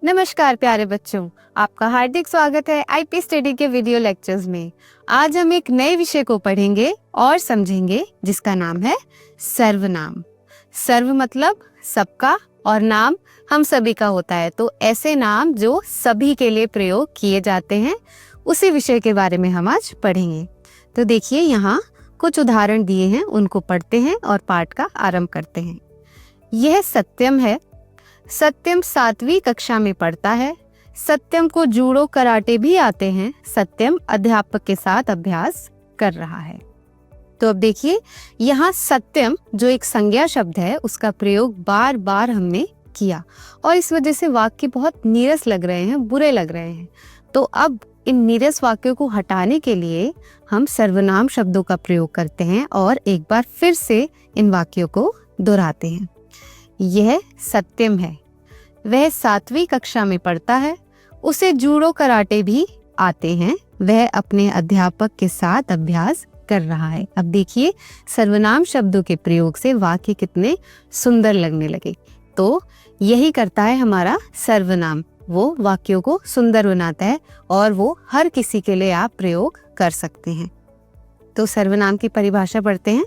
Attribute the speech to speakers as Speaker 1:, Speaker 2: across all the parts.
Speaker 1: नमस्कार प्यारे बच्चों, आपका हार्दिक स्वागत है आईपी स्टडी के वीडियो लेक्चर्स में। आज हम एक नए विषय को पढ़ेंगे और समझेंगे जिसका नाम है सर्वनाम। सर्व मतलब सबका और नाम हम सभी का होता है, तो ऐसे नाम जो सभी के लिए प्रयोग किए जाते हैं उसी विषय के बारे में हम आज पढ़ेंगे। तो देखिए यहाँ कुछ उदाहरण दिए हैं, उनको पढ़ते हैं और पाठ का आरंभ करते हैं। यह सत्यम है। सत्यम 7वीं कक्षा में पढ़ता है। सत्यम को जूडो कराटे भी आते हैं। सत्यम अध्यापक के साथ अभ्यास कर रहा है। तो अब देखिए यहाँ सत्यम जो एक संज्ञा शब्द है उसका प्रयोग बार बार हमने किया और इस वजह से वाक्य बहुत नीरस लग रहे हैं, बुरे लग रहे हैं। तो अब इन नीरस वाक्यों को हटाने के लिए हम सर्वनाम शब्दों का प्रयोग करते हैं और एक बार फिर से इन वाक्यों को दोहराते हैं। यह सत्यम है। वह 7वीं कक्षा में पढ़ता है। उसे जूडो कराटे भी आते हैं। वह अपने अध्यापक के साथ अभ्यास कर रहा है। अब देखिए सर्वनाम शब्दों के प्रयोग से वाक्य कितने सुंदर लगने लगे। तो यही करता है हमारा सर्वनाम, वो वाक्यों को सुंदर बनाता है और वो हर किसी के लिए आप प्रयोग कर सकते हैं। तो सर्वनाम की परिभाषा पढ़ते हैं।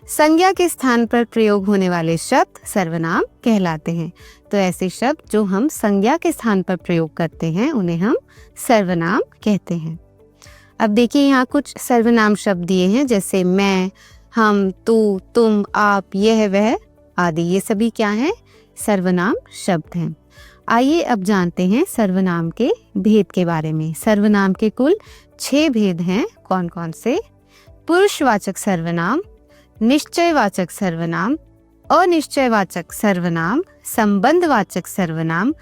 Speaker 1: संज्ञा के स्थान पर प्रयोग होने वाले शब्द सर्वनाम कहलाते हैं। तो ऐसे शब्द जो हम संज्ञा के स्थान पर प्रयोग करते हैं उन्हें हम सर्वनाम कहते हैं। अब देखिए यहाँ कुछ सर्वनाम शब्द दिए हैं, जैसे मैं, हम, तू, तुम, आप, यह, वह आदि। ये सभी क्या हैं? सर्वनाम शब्द हैं। आइए अब जानते हैं सर्वनाम के भेद के बारे में। सर्वनाम के कुल 6 भेद हैं। कौन कौन से? पुरुषवाचक सर्वनाम, निश्चयवाचक सर्वनाम, अनिश्चयवाचक सर्वनाम, संबंधवाचक सर्वनाम,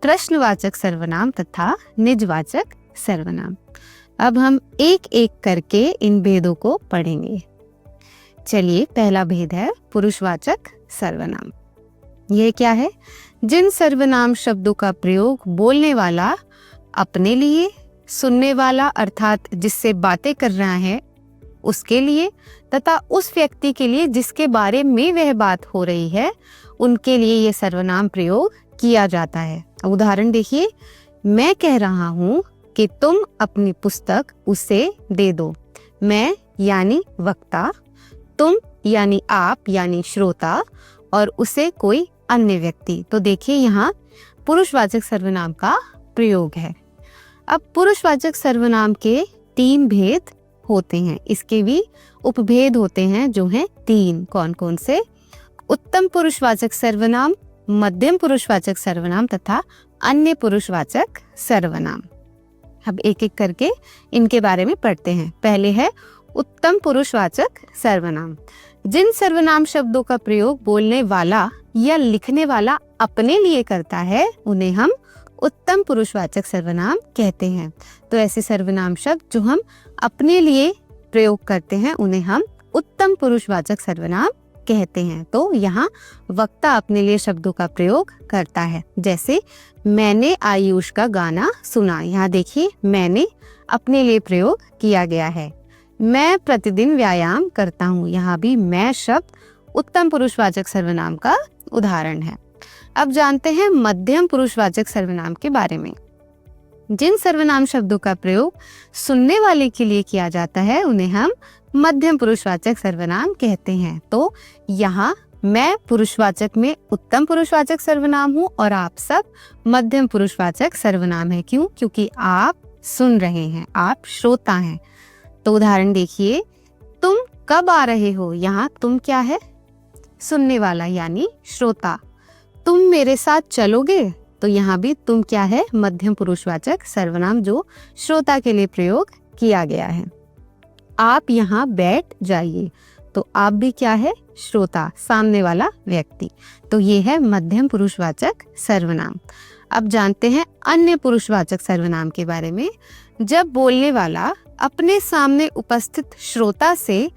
Speaker 1: प्रश्नवाचक सर्वनाम तथा निजवाचक सर्वनाम। अब हम एक एक करके इन भेदों को पढ़ेंगे। चलिए पहला भेद है पुरुषवाचक सर्वनाम। यह क्या है? जिन सर्वनाम शब्दों का प्रयोग बोलने वाला अपने लिए, सुनने वाला अर्थात जिससे बातें कर रहा है उसके लिए तथा उस व्यक्ति के लिए जिसके बारे में वह बात हो रही है उनके लिए यह सर्वनाम प्रयोग किया जाता है। उदाहरण देखिए, मैं कह रहा हूँ कि तुम अपनी पुस्तक उसे दे दो। मैं यानी वक्ता, तुम यानी आप यानी श्रोता और उसे कोई अन्य व्यक्ति। तो देखिए यहाँ पुरुषवाचक सर्वनाम का प्रयोग है। अब पुरुषवाचक सर्वनाम के 3 भेद होते हैं। इसके भी उपभेद होते हैं जो हैं 3। कौन कौन से? उत्तम पुरुषवाचक सर्वनाम, मध्यम पुरुषवाचक सर्वनाम तथा अन्य पुरुषवाचक सर्वनाम। अब एक एक करके इनके बारे में पढ़ते हैं। पहले है उत्तम पुरुषवाचक सर्वनाम। जिन सर्वनाम शब्दों का प्रयोग बोलने वाला या लिखने वाला अपने लिए करता है उन्हें हम उत्तम पुरुषवाचक सर्वनाम कहते हैं। तो ऐसे सर्वनाम शब्द जो हम अपने लिए प्रयोग करते हैं उन्हें हम उत्तम पुरुषवाचक सर्वनाम कहते हैं। तो यहाँ वक्ता अपने लिए शब्दों का प्रयोग करता है, जैसे मैंने आयुष का गाना सुना। यहाँ देखिए मैंने अपने लिए प्रयोग किया गया है। मैं प्रतिदिन व्यायाम करता हूँ। यहाँ भी मैं शब्द उत्तम पुरुषवाचक सर्वनाम का उदाहरण है। अब जानते हैं मध्यम पुरुषवाचक सर्वनाम के बारे में। जिन सर्वनाम शब्दों का प्रयोग सुनने वाले के लिए किया जाता है उन्हें हम मध्यम पुरुषवाचक सर्वनाम कहते हैं। तो यहाँ मैं पुरुषवाचक में उत्तम पुरुषवाचक सर्वनाम हूँ और आप सब मध्यम पुरुषवाचक सर्वनाम है। क्यों? क्योंकि आप सुन रहे हैं, आप श्रोता हैं। तो उदाहरण देखिए, तुम कब आ रहे हो। यहाँ तुम क्या है? सुनने वाला यानी श्रोता। तुम मेरे साथ चलोगे। तो यहाँ भी तुम क्या है? मध्यम पुरुषवाचक सर्वनाम जो श्रोता के लिए प्रयोग किया गया है। आप यहाँ बैठ जाइए। तो आप भी क्या है? श्रोता, सामने वाला व्यक्ति। तो ये है मध्यम पुरुषवाचक सर्वनाम। अब जानते हैं अन्य पुरुषवाचक सर्वनाम के बारे में। जब बोलने वाला अपने सामने उपस्थित श्रोता से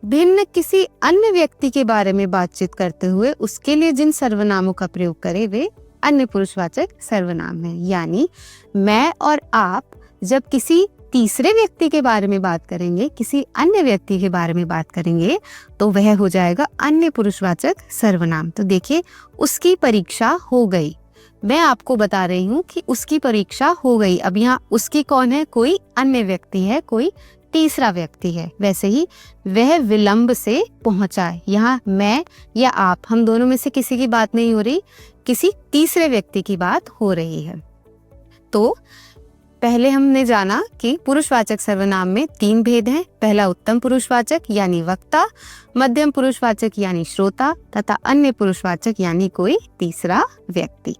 Speaker 1: भिन्न किसी अन्य व्यक्ति के बारे में बातचीत करते हुए उसके लिए जिन सर्वनामों का प्रयोग करे वे अन्य पुरुषवाचक सर्वनाम है। यानी मैं और आप जब किसी तीसरे व्यक्ति के बारे में बात करेंगे, किसी अन्य व्यक्ति के बारे में बात करेंगे तो वह हो जाएगा अन्य पुरुषवाचक सर्वनाम। तो देखिए उसकी परीक्षा हो गई। मैं आपको बता रही हूँ कि उसकी परीक्षा हो गई। अब यहाँ उसकी कौन है? कोई अन्य व्यक्ति है, कोई तीसरा व्यक्ति है। वैसे ही वह विलंब से पहुंचा। यहाँ मैं या आप, हम दोनों में से किसी की बात नहीं हो रही, किसी तीसरे व्यक्ति की बात हो रही है। तो पहले हमने जाना कि पुरुषवाचक सर्वनाम में 3 भेद हैं। पहला उत्तम पुरुषवाचक यानी वक्ता, मध्यम पुरुषवाचक यानी श्रोता तथा अन्य पुरुषवाचक यानी कोई तीसरा व्यक्ति।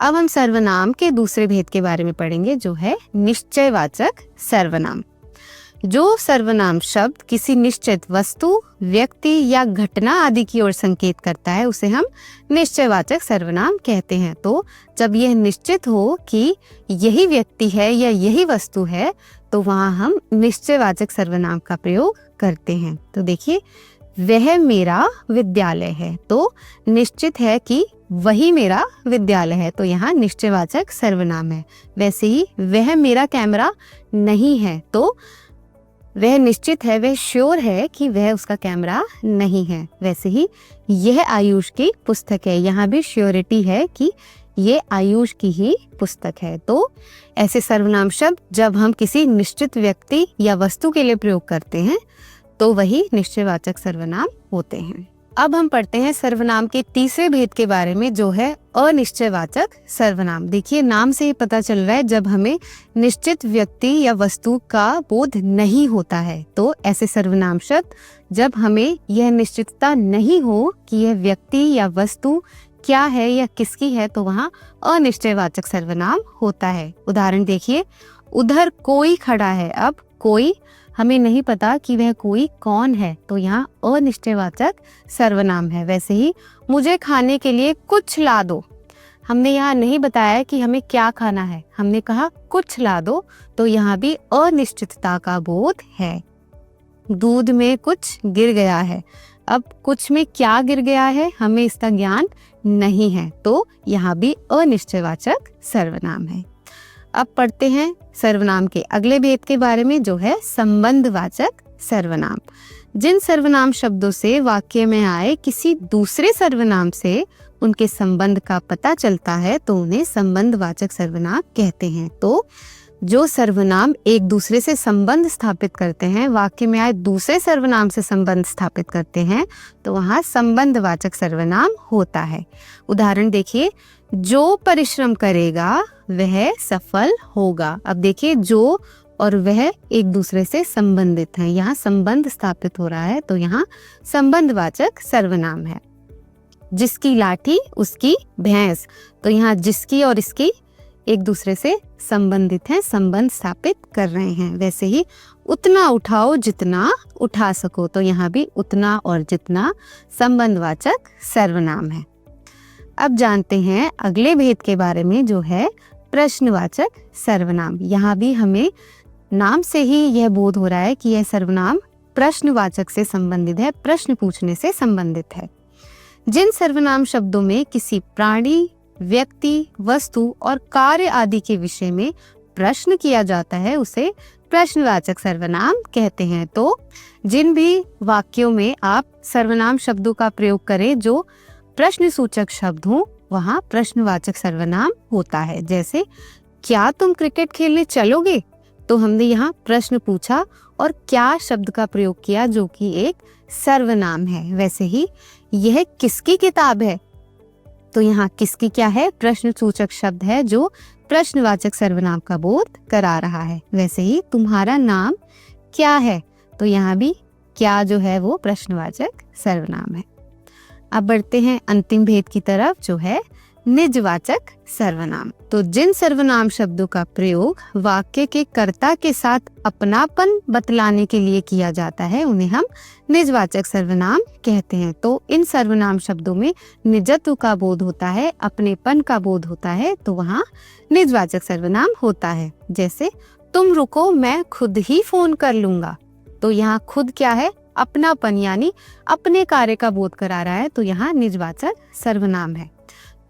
Speaker 1: अब हम सर्वनाम के दूसरे भेद के बारे में पढ़ेंगे, जो है निश्चयवाचक सर्वनाम। जो सर्वनाम शब्द किसी निश्चित वस्तु, व्यक्ति या घटना आदि की ओर संकेत करता है, उसे हम निश्चयवाचक सर्वनाम कहते हैं। तो जब यह निश्चित हो कि यही व्यक्ति है या यही वस्तु है, तो वहां हम निश्चयवाचक सर्वनाम का प्रयोग करते हैं। तो देखिए, वह मेरा विद्यालय है, तो निश्चित है कि वही मेरा विद्यालय है, तो यहाँ निश्चयवाचक सर्वनाम है। वैसे ही वह मेरा कैमरा नहीं है, तो वह निश्चित है, वह श्योर है कि वह उसका कैमरा नहीं है। वैसे ही यह आयुष की पुस्तक है, यहाँ भी श्योरिटी है कि ये आयुष की ही पुस्तक है। तो ऐसे सर्वनाम शब्द जब हम किसी निश्चित व्यक्ति या वस्तु के लिए प्रयोग करते हैं, तो वही निश्चयवाचक सर्वनाम होते हैं। अब हम पढ़ते हैं सर्वनाम के तीसरे भेद के बारे में, जो है अनिश्चयवाचक सर्वनाम। देखिए, नाम से ही पता चल रहा है, जब हमें निश्चित व्यक्ति या वस्तु का बोध नहीं होता है, तो ऐसे सर्वनाम शब्द जब हमें यह निश्चितता नहीं हो कि यह व्यक्ति या वस्तु क्या है या किसकी है, तो वहाँ अनिश्चयवाचक सर्वनाम होता है। उदाहरण देखिए, उधर कोई खड़ा है। अब कोई, हमें नहीं पता कि वह कोई कौन है, तो यहाँ अनिश्चयवाचक सर्वनाम है। वैसे ही मुझे खाने के लिए कुछ ला दो, हमने यहाँ नहीं बताया कि हमें क्या खाना है, हमने कहा कुछ ला दो, तो यहाँ भी अनिश्चितता का बोध है। दूध में कुछ गिर गया है। अब कुछ में क्या गिर गया है, हमें इसका ज्ञान नहीं है, तो यहाँ भी अनिश्चयवाचक सर्वनाम है। अब पढ़ते हैं सर्वनाम के अगले भेद के बारे में, जो है संबंधवाचक सर्वनाम। जिन सर्वनाम शब्दों से वाक्य में आए किसी दूसरे सर्वनाम से उनके संबंध का पता चलता है, तो उन्हें संबंधवाचक सर्वनाम कहते हैं। तो जो सर्वनाम एक दूसरे से संबंध स्थापित करते हैं, वाक्य में आए दूसरे सर्वनाम से संबंध स्थापित करते हैं, तो वहाँ संबंधवाचक सर्वनाम होता है। उदाहरण देखिए, जो परिश्रम करेगा वह सफल होगा। अब देखिए, जो और वह एक दूसरे से संबंधित हैं, यहाँ संबंध स्थापित हो रहा है, तो यहाँ संबंधवाचक सर्वनाम है। जिसकी लाठी उसकी भैंस, तो यहाँ जिसकी और इसकी एक दूसरे से संबंधित हैं, संबंध स्थापित कर रहे हैं। वैसे ही उतना उठाओ जितना उठा सको, तो यहाँ भी उतना और जितना संबंधवाचक सर्वनाम है। अब जानते हैं अगले भेद के बारे में, जो है प्रश्नवाचक सर्वनाम। यहाँ भी हमें नाम से ही यह बोध हो रहा है कि यह सर्वनाम प्रश्नवाचक से संबंधित है, प्रश्न पूछने से संबंधित है। जिन सर्वनाम शब्दों में किसी प्राणी, व्यक्ति, वस्तु और कार्य आदि के विषय में प्रश्न किया जाता है, उसे प्रश्नवाचक सर्वनाम कहते हैं। तो जिन भी वाक्यों में आप सर्वनाम शब्दों का प्रयोग करें जो प्रश्न सूचक शब्द हों, वहाँ प्रश्नवाचक सर्वनाम होता है। जैसे, क्या तुम क्रिकेट खेलने चलोगे? तो हमने यहाँ प्रश्न पूछा और क्या शब्द का प्रयोग किया, जो कि एक सर्वनाम है। वैसे ही यह किसकी किताब है? तो यहाँ किसकी क्या है? प्रश्न सूचक शब्द है जो प्रश्नवाचक सर्वनाम का बोध करा रहा है। वैसे ही तुम्हारा नाम क्या है? तो यहाँ भी क्या जो है वो प्रश्नवाचक सर्वनाम है। अब बढ़ते हैं अंतिम भेद की तरफ, जो है निजवाचक सर्वनाम। तो जिन सर्वनाम शब्दों का प्रयोग वाक्य के कर्ता के साथ अपनापन बतलाने के लिए किया जाता है, उन्हें हम निजवाचक सर्वनाम कहते हैं। तो इन सर्वनाम शब्दों में निजत्व का बोध होता है, अपनेपन का बोध होता है, तो वहाँ निजवाचक सर्वनाम होता है। जैसे, तुम रुको मैं खुद ही फोन कर लूंगा। तो यहाँ खुद क्या है? अपनापन, यानी अपने कार्य का बोध करा रहा है, तो यहाँ निजवाचक सर्वनाम है।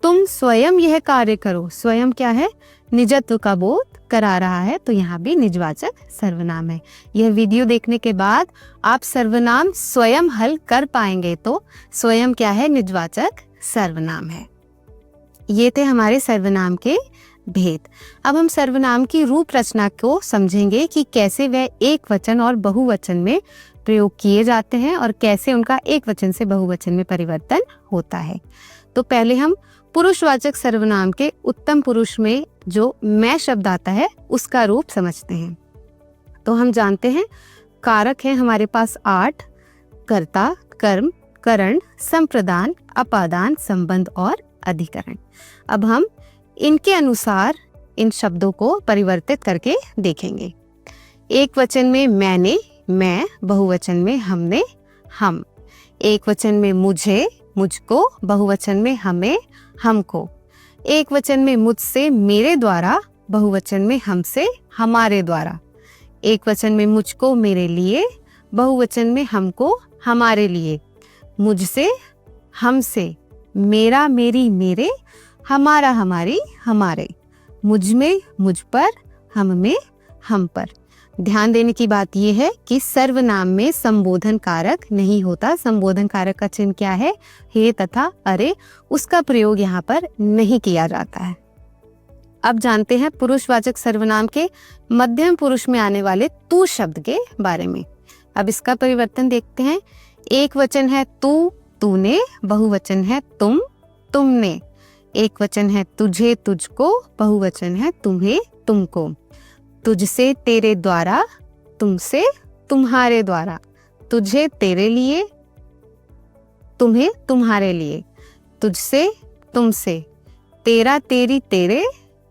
Speaker 1: तुम स्वयं यह कार्य करो, स्वयं क्या है? निजत्व का बोध करा रहा है, तो यहाँ भी निजवाचक सर्वनाम है। यह वीडियो देखने के बाद आप सर्वनाम स्वयं हल कर पाएंगे, तो स्वयं क्या है? निजवाचक सर्वनाम है। ये थे हमारे सर्वनाम के भेद। अब हम सर्वनाम की रूप रचना को समझेंगे कि कैसे वह एक वचन और बहुवचन में प्रयोग किए जाते हैं और कैसे उनका एक वचन से बहुवचन में परिवर्तन होता है। तो पहले हम पुरुषवाचक सर्वनाम के उत्तम पुरुष में जो मैं शब्द आता है उसका रूप समझते हैं। तो हम जानते हैं कारक हैं हमारे पास 8, कर्ता, कर्म, करण, संप्रदान, अपादान, संबंध और अधिकरण। अब हम इनके अनुसार इन शब्दों को परिवर्तित करके देखेंगे। एक वचन में मैंने, मैं, बहुवचन में हमने, हम। एक वचन में मुझे, मुझको, बहुवचन में हमें, हमको। एक वचन में मुझसे, मेरे द्वारा, बहुवचन में हमसे, हमारे द्वारा। एक वचन में मुझको, मेरे लिए, बहुवचन में हमको, हमारे लिए। मुझसे, हमसे, मेरा, मेरी, मेरे, हमारा, हमारी, हमारे। मुझ में, मुझ पर, हम में, हम पर। ध्यान देने की बात यह है कि सर्वनाम में संबोधन कारक नहीं होता। संबोधन कारक का चिन्ह क्या है? हे तथा अरे। उसका प्रयोग यहाँ पर नहीं किया जाता है। अब जानते हैं पुरुषवाचक सर्वनाम के मध्यम पुरुष में आने वाले तू शब्द के बारे में। अब इसका परिवर्तन देखते हैं। एक वचन है तू, तूने, बहुवचन है तुम, तुमने। एक वचन है तुझे, तुझको, बहुवचन है तुम्हें, तुमको। तुझसे, तेरे द्वारा, तुमसे, तुम्हारे द्वारा। तुझे, तेरे लिए, तुम्हें, तुम्हारे लिए। तुझसे, तुमसे। तेरा, तेरी, तेरे,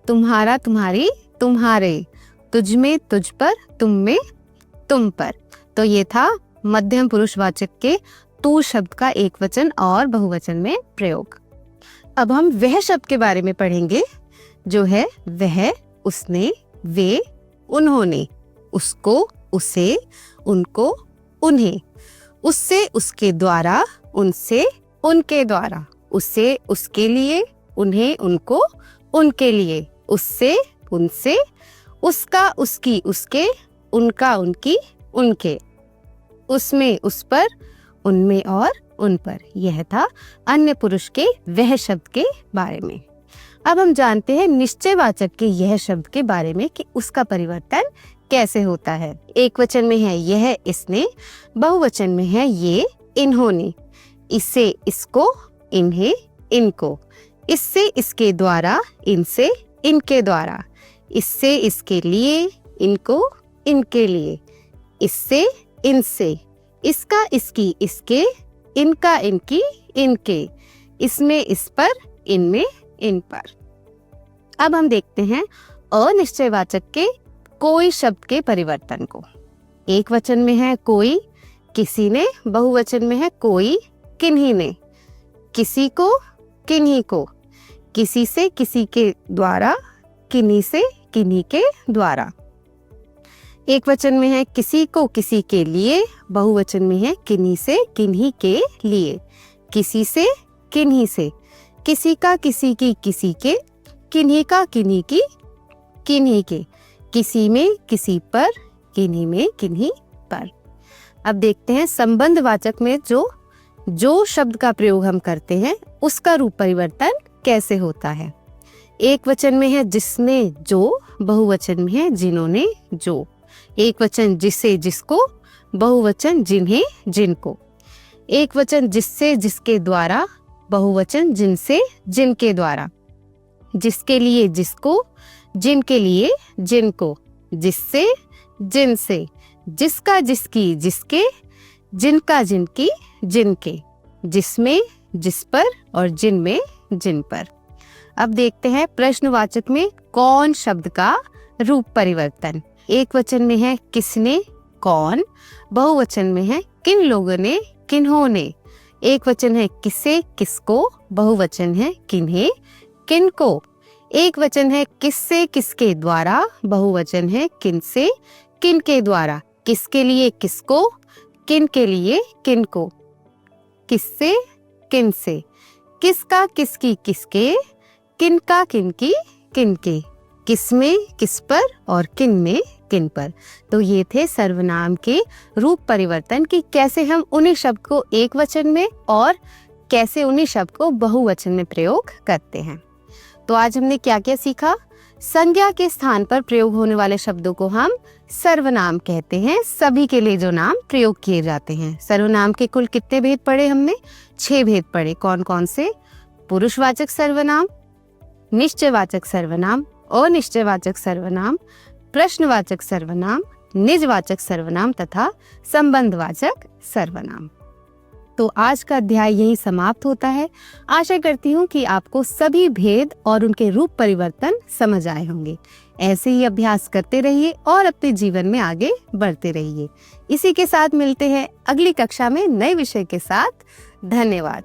Speaker 1: तुम्हारा, तुम्हारी, तुम्हारे। तुझ में, तुझ पर, तुम में, तुम पर। तो ये था मध्यम पुरुषवाचक के तू शब्द का एक वचन और बहुवचन में प्रयोग। अब हम वह शब्द के बारे में पढ़ेंगे जो है वह, उसने, वे, उन्होंने, उसको, उसे, उनको, उन्हें। उससे, उसके द्वारा, उनसे, उनके द्वारा। उससे, उसके लिए, उन्हें, उनको, उनके लिए। उससे, उनसे, उसका, उसकी, उसके, उनका, उनकी, उनके। उसमें, उस पर, उनमें और उन पर। यह था अन्य पुरुष के वह शब्द के बारे में। अब हम जानते हैं निश्चयवाचक के यह शब्द के बारे में कि उसका परिवर्तन कैसे होता है। एक वचन में है यह, इसने, बहुवचन में है ये, इन्होंने। इससे, इसको, इन्हें, इनको। इससे, इसके द्वारा, इनसे, इनके द्वारा। इससे, इसके लिए, इनको, इनके लिए। इससे, इनसे। इसका, इसकी, इसके, इनका, इनकी, इनके। इसमें, इस पर, इनमें, इन पर। अब हम देखते हैं अनिश्चयवाचक के कोई शब्द के परिवर्तन को। एक वचन में है कोई, किसी ने, बहुवचन में है कोई, किन्हीं ने। किसी को, किन्हीं को। किसी से, किसी के द्वारा, किन्हीं से, किन्हीं के द्वारा। एक वचन में है किसी को, किसी के लिए, बहुवचन में है किन्हीं से, किन्हीं के लिए। किसी से, किन्हीं से। किसी का, किसी की, किसी के। किन्हीं का, किन्हीं की, किन्हीं के। किसी में, किसी पर, किन्हीं में, किन्हीं पर। अब देखते हैं संबंधवाचक में जो शब्द का प्रयोग हम करते हैं उसका रूप परिवर्तन कैसे होता है। एक वचन में है जिसने, जो, बहुवचन में है जिन्होंने, जो। एक वचन जिसे, जिसको, बहुवचन जिन्हें, जिनको। एक वचन जिससे, जिसके द्वारा, बहुवचन जिनसे, जिनके द्वारा। जिसके लिए, जिसको, जिनके लिए, जिनको। जिससे, जिनसे। जिसका, जिसकी, जिसके। जिनका, जिनकी, जिनके। जिसमें, जिस पर और जिनमें, जिन पर। अब देखते हैं प्रश्नवाचक में कौन शब्द का रूप परिवर्तन। एक वचन में है किसने, कौन। बहुवचन में है किन लोगों ने, किन्होंने। एक वचन है किसे, किसको, बहुवचन है किन्हें, किनको। एक वचन है किससे, किसके द्वारा, बहुवचन है किनसे, किनके द्वारा। किसके लिए, किसको, किनके लिए, किनको। किससे, किनसे। किसका, किसकी, किसके। किनका, किनकी, किनके। किसमें, किस पर और किन में, किन पर। तो ये थे सर्वनाम के रूप परिवर्तन कि कैसे हम उन्हीं शब्द को एक वचन में और कैसे उन्हीं शब्द को बहुवचन में प्रयोग करते हैं। तो आज हमने क्या क्या सीखा? संज्ञा के स्थान पर प्रयोग होने वाले शब्दों को हम सर्वनाम कहते हैं, सभी के लिए जो नाम प्रयोग किए जाते हैं। सर्वनाम के कुल कितने भेद पढ़े हमने? 6 भेद पढ़े। कौन कौन से? पुरुषवाचक सर्वनाम, निश्चयवाचक सर्वनाम, अनिश्चयवाचक सर्वनाम, प्रश्नवाचक सर्वनाम, निजवाचक सर्वनाम तथा संबंधवाचक सर्वनाम। तो आज का अध्याय यही समाप्त होता है। आशा करती हूँ कि आपको सभी भेद और उनके रूप परिवर्तन समझ आए होंगे। ऐसे ही अभ्यास करते रहिए और अपने जीवन में आगे बढ़ते रहिए। इसी के साथ मिलते हैं अगली कक्षा में नए विषय के साथ। धन्यवाद।